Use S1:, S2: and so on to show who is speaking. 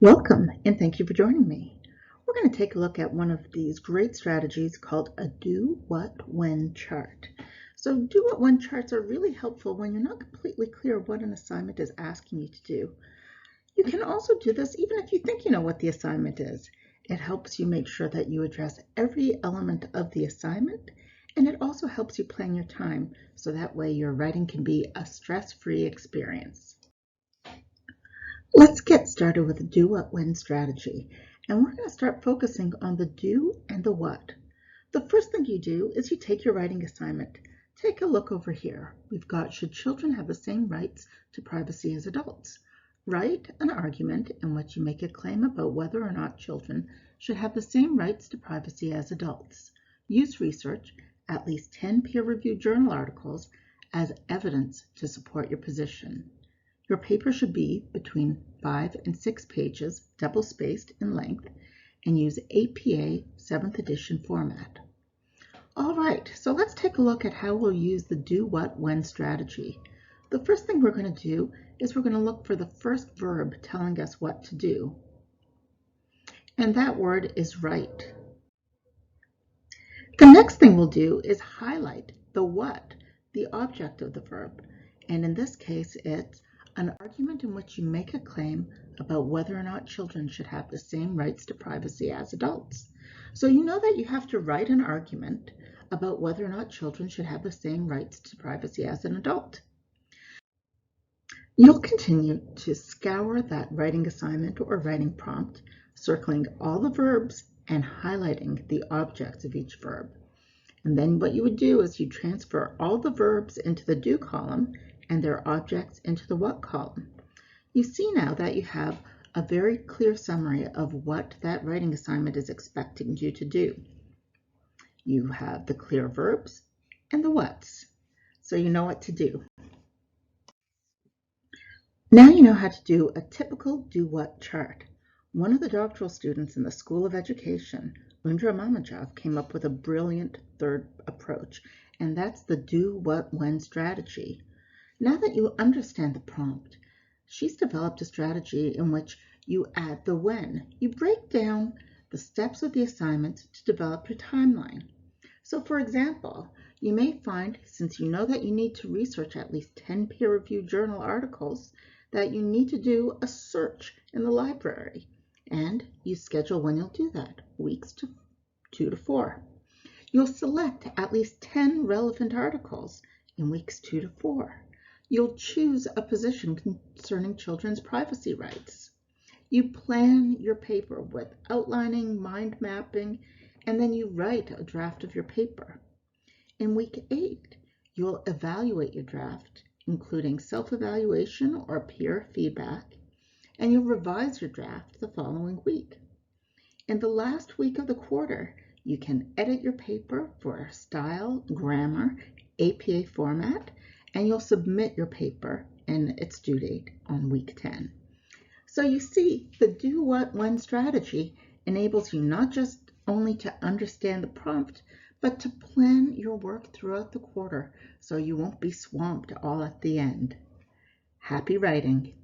S1: Welcome, and thank you for joining me. We're going to take a look at one of these great strategies called a do, what, when chart. So do, what, when charts are really helpful when you're not completely clear what an assignment is asking you to do. You can also do this even if you think you know what the assignment is. It helps you make sure that you address every element of the assignment, and it also helps you plan your time so that way your writing can be a stress-free experience. Let's get started with the do, what, when strategy. And we're going to start focusing on the do and the what. The first thing you do is you take your writing assignment. Take a look over here. We've got, should children have the same rights to privacy as adults? Write an argument in which you make a claim about whether or not children should have the same rights to privacy as adults. Use research, at least 10 peer-reviewed journal articles, as evidence to support your position. Your paper should be between 5 and 6 pages, double-spaced in length, and use APA 7th edition format. All right, so let's take a look at how we'll use the do, what, when strategy. The first thing we're going to do is we're going to look for the first verb telling us what to do. And that word is write. The next thing we'll do is highlight the what, the object of the verb. And in this case, it's an argument in which you make a claim about whether or not children should have the same rights to privacy as adults. So you know that you have to write an argument about whether or not children should have the same rights to privacy as an adult. You'll continue to scour that writing assignment or writing prompt, circling all the verbs and highlighting the objects of each verb. And then what you would do is you transfer all the verbs into the do column and their objects into the what column. You see now that you have a very clear summary of what that writing assignment is expecting you to do. You have the clear verbs and the whats, so you know what to do. Now you know how to do a typical do-what chart. One of the doctoral students in the School of Education, Undra Mamajov, came up with a brilliant third approach, and that's the do, what, when strategy. Now that you understand the prompt, she's developed a strategy in which you add the when. You break down the steps of the assignment to develop your timeline. So for example, you may find, since you know that you need to research at least 10 peer-reviewed journal articles, that you need to do a search in the library. And you schedule when you'll do that, weeks 2 to 4. You'll select at least 10 relevant articles in weeks 2 to 4. You'll choose a position concerning children's privacy rights. You plan your paper with outlining, mind mapping, and then you write a draft of your paper. In week 8, you'll evaluate your draft, including self-evaluation or peer feedback, and you'll revise your draft the following week. In the last week of the quarter, you can edit your paper for style, grammar, APA format, and you'll submit your paper and its due date on week 10. So you see, the do, what, when strategy enables you not just only to understand the prompt, but to plan your work throughout the quarter so you won't be swamped all at the end. Happy writing!